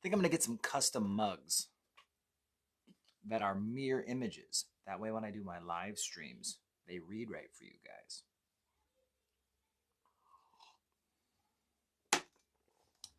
think I'm going to get some custom mugs that are mere images. That way when I do my live streams, they read right for you guys.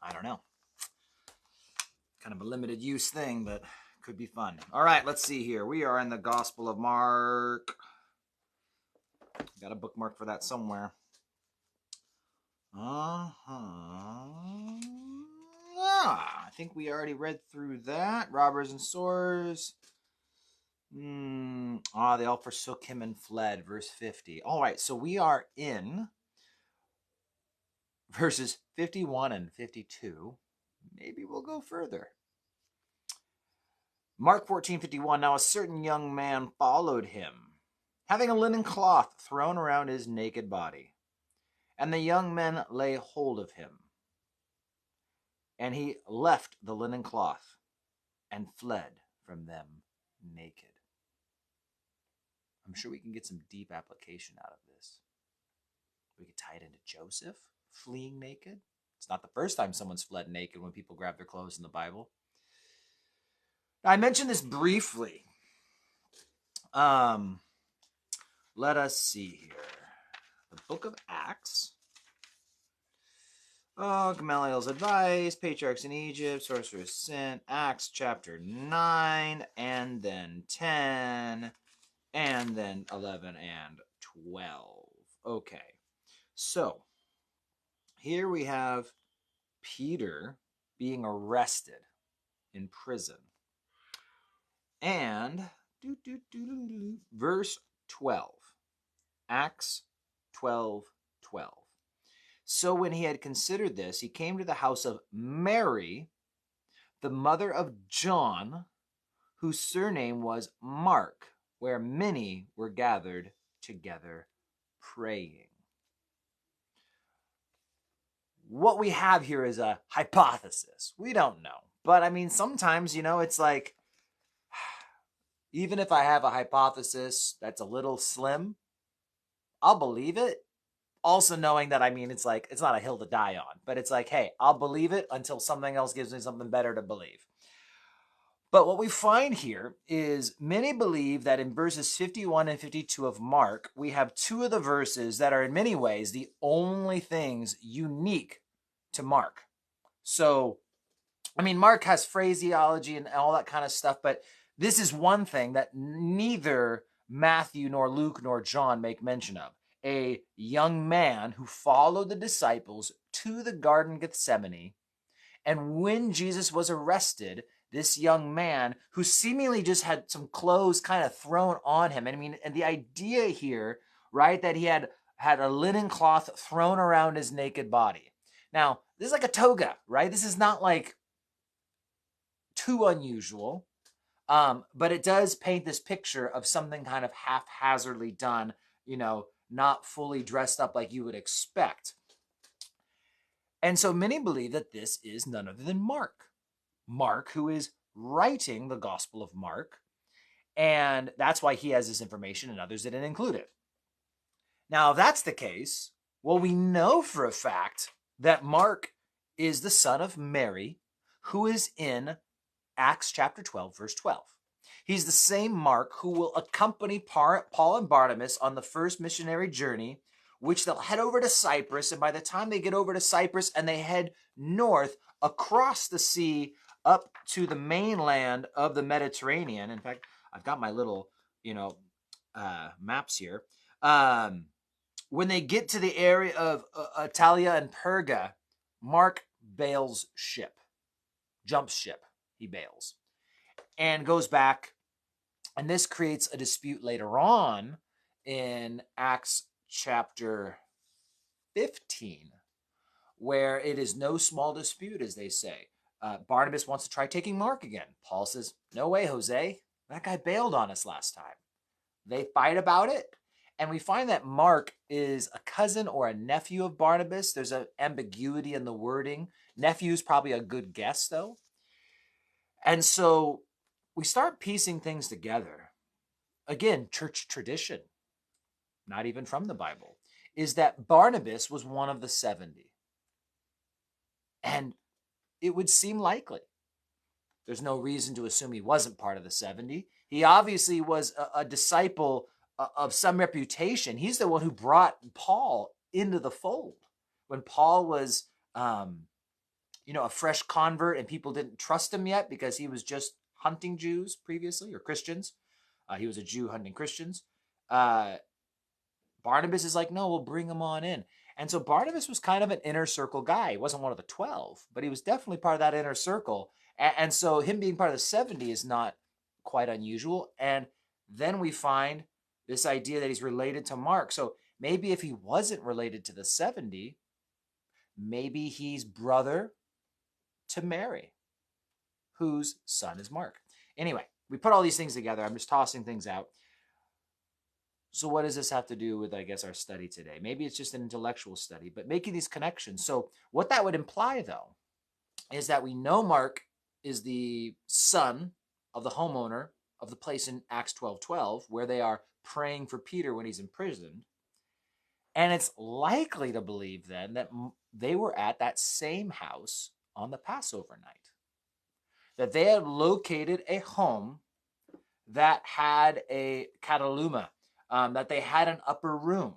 I don't know. Kind of a limited use thing, but could be fun. All right, let's see here. We are in the Gospel of Mark. Got a bookmark for that somewhere. I think we already read through that. Robbers and swords. They all forsook him and fled. Verse 50. All right, so we are in verses 51 and 52. Maybe we'll go further. Mark 14:51. Now a certain young man followed him, having a linen cloth thrown around his naked body. And the young men lay hold of him. And he left the linen cloth and fled from them naked. I'm sure we can get some deep application out of this. We could tie it into Joseph fleeing naked. It's not the first time someone's fled naked when people grab their clothes in the Bible. Now, I mentioned this briefly. Let us see here. The book of Acts. Gamaliel's advice, patriarchs in Egypt, sorcerer's sin, Acts chapter 9, and then 10, and then 11 and 12. Okay, so here we have Peter being arrested in prison. And verse 12, Acts 12:12. So when he had considered this, he came to the house of Mary, the mother of John, whose surname was Mark, where many were gathered together praying. What we have here is a hypothesis. We don't know. But I mean, sometimes, it's like, even if I have a hypothesis that's a little slim, I'll believe it. Also knowing that, it's like, it's not a hill to die on, but it's like, hey, I'll believe it until something else gives me something better to believe. But what we find here is many believe that in verses 51 and 52 of Mark, we have two of the verses that are in many ways the only things unique to Mark. So, Mark has phraseology and all that kind of stuff, but this is one thing that neither Matthew nor Luke nor John make mention of. A young man who followed the disciples to the Garden of Gethsemane. And when Jesus was arrested, this young man who seemingly just had some clothes kind of thrown on him. And the idea here, right, that he had a linen cloth thrown around his naked body. Now, this is like a toga, right? This is not like too unusual. But it does paint this picture of something kind of haphazardly done, not fully dressed up like you would expect. And so many believe that this is none other than Mark. Mark, who is writing the Gospel of Mark. And that's why he has this information and others didn't include it. Now, if that's the case, well, we know for a fact that Mark is the son of Mary, who is in Acts chapter 12, verse 12. He's the same Mark who will accompany Paul and Barnabas on the first missionary journey, which they'll head over to Cyprus. And by the time they get over to Cyprus and they head north across the sea up to the mainland of the Mediterranean. In fact, I've got my little, maps here. When they get to the area of Italia and Perga, Mark bails ship, jumps ship. He bails and goes back. And this creates a dispute later on in Acts chapter 15, where it is no small dispute, as they say. Barnabas wants to try taking Mark again. Paul says, no way, Jose. That guy bailed on us last time. They fight about it. And we find that Mark is a cousin or a nephew of Barnabas. There's an ambiguity in the wording. Nephew is probably a good guess, though. And so we start piecing things together. Again, church tradition, not even from the Bible, is that Barnabas was one of the 70. And it would seem likely There's no reason to assume he wasn't part of the 70. He obviously was a disciple of some reputation. He's the one who brought Paul into the fold. When Paul was, a fresh convert and people didn't trust him yet because he was just hunting Jews previously, or Christians. He was a Jew hunting Christians. Barnabas is like, no, we'll bring him on in. And so Barnabas was kind of an inner circle guy. He wasn't one of the 12, but he was definitely part of that inner circle. And so him being part of the 70 is not quite unusual. And then we find this idea that he's related to Mark. So maybe if he wasn't related to the 70, maybe he's brother to Mary, whose son is Mark. Anyway, we put all these things together. I'm just tossing things out. So what does this have to do with, I guess, our study today? Maybe it's just an intellectual study, but making these connections. So what that would imply, though, is that we know Mark is the son of the homeowner of the place in Acts 12:12, where they are praying for Peter when he's imprisoned. And it's likely to believe then that they were at that same house on the Passover night, that they had located a home that had a kataluma, that they had an upper room.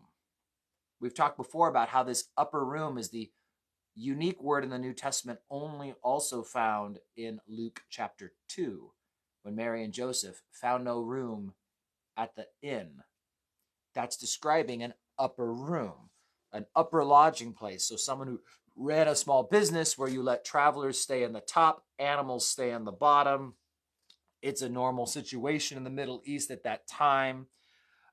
We've talked before about how this upper room is the unique word in the New Testament only also found in Luke chapter 2, when Mary and Joseph found no room at the inn. That's describing an upper room, an upper lodging place. So someone who ran a small business where you let travelers stay in the top, animals stay on the bottom. It's a normal situation in the Middle East at that time.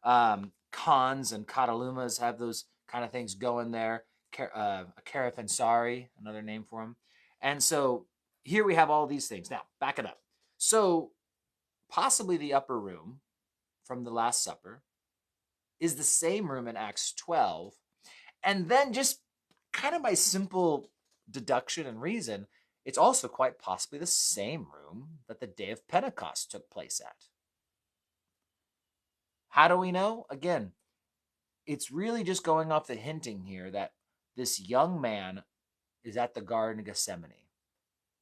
Khans and katalumas have those kind of things going there. A carafansari, another name for them. And so here we have all these things. Now, back it up. So possibly the upper room from the Last Supper is the same room in Acts 12. And then just kind of by simple deduction and reason, it's also quite possibly the same room that the day of Pentecost took place at. How do we know? Again, it's really just going off the hinting here that this young man is at the Garden of Gethsemane.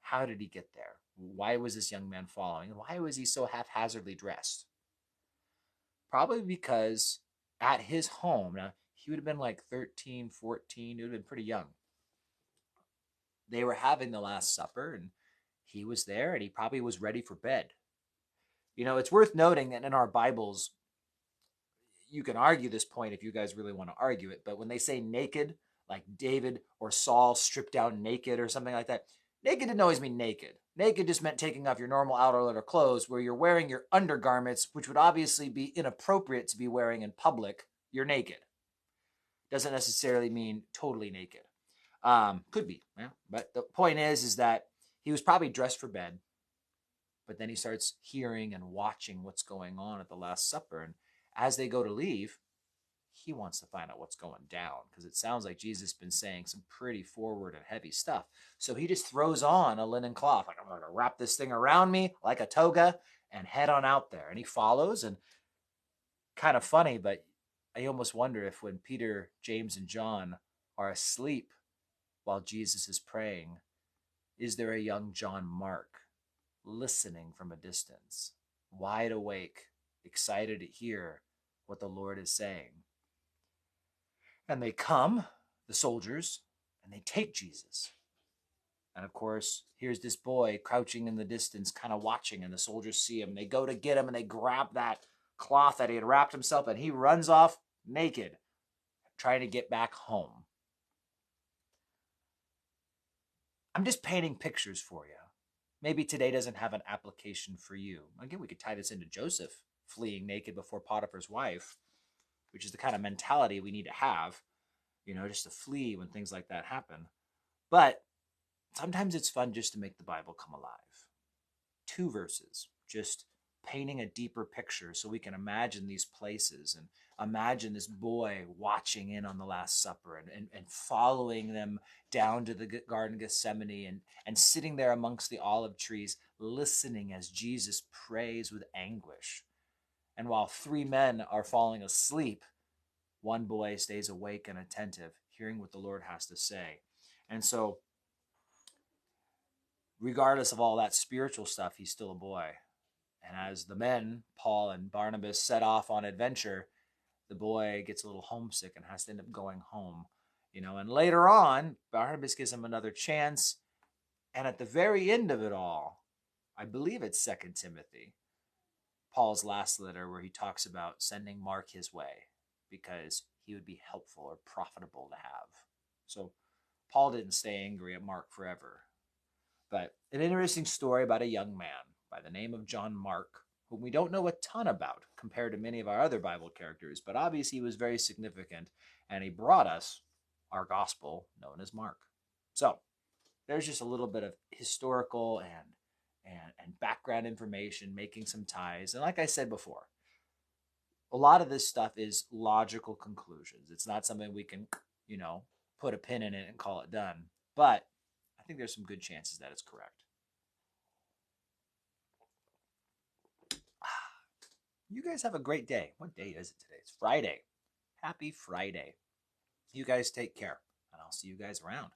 How did he get there? Why was this young man following? And why was he so haphazardly dressed? Probably because at his home, now he would have been like 13, 14, he would have been pretty young. They were having the Last Supper and he was there and he probably was ready for bed. It's worth noting that in our Bibles, you can argue this point if you guys really want to argue it, but when they say naked, like David or Saul stripped down naked or something like that, naked didn't always mean naked. Naked just meant taking off your normal outer clothes where you're wearing your undergarments, which would obviously be inappropriate to be wearing in public. You're naked. Doesn't necessarily mean totally naked. Could be, yeah. But the point is that he was probably dressed for bed, but then he starts hearing and watching what's going on at the Last Supper. And as they go to leave, he wants to find out what's going down because it sounds like Jesus has been saying some pretty forward and heavy stuff. So he just throws on a linen cloth, like I'm going to wrap this thing around me like a toga and head on out there. And he follows, and kind of funny, but I almost wonder if when Peter, James, and John are asleep while Jesus is praying, is there a young John Mark listening from a distance, wide awake, excited to hear what the Lord is saying? And they come, the soldiers, and they take Jesus. And of course, here's this boy crouching in the distance, kind of watching, and the soldiers see him. They go to get him, and they grab that cloth that he had wrapped himself, and he runs off naked, trying to get back home. I'm just painting pictures for you. Maybe today doesn't have an application for you. Again, we could tie this into Joseph fleeing naked before Potiphar's wife, which is the kind of mentality we need to have, just to flee when things like that happen. But sometimes it's fun just to make the Bible come alive. 2 verses, just painting a deeper picture so we can imagine these places and imagine this boy watching in on the Last Supper and following them down to the Garden of Gethsemane and sitting there amongst the olive trees, listening as Jesus prays with anguish. And while 3 men are falling asleep, 1 boy stays awake and attentive, hearing what the Lord has to say. And so regardless of all that spiritual stuff, he's still a boy. And as the men, Paul and Barnabas, set off on adventure, the boy gets a little homesick and has to end up going home. And later on, Barnabas gives him another chance. And at the very end of it all, I believe it's 2 Timothy, Paul's last letter, where he talks about sending Mark his way because he would be helpful or profitable to have. So Paul didn't stay angry at Mark forever. But an interesting story about a young man by the name of John Mark, whom we don't know a ton about compared to many of our other Bible characters, but obviously he was very significant, and he brought us our gospel known as Mark. So there's just a little bit of historical and background information, making some ties. And like I said before, a lot of this stuff is logical conclusions. It's not something we can, put a pin in it and call it done. But I think there's some good chances that it's correct. You guys have a great day. What day is it today? It's Friday. Happy Friday. You guys take care, and I'll see you guys around.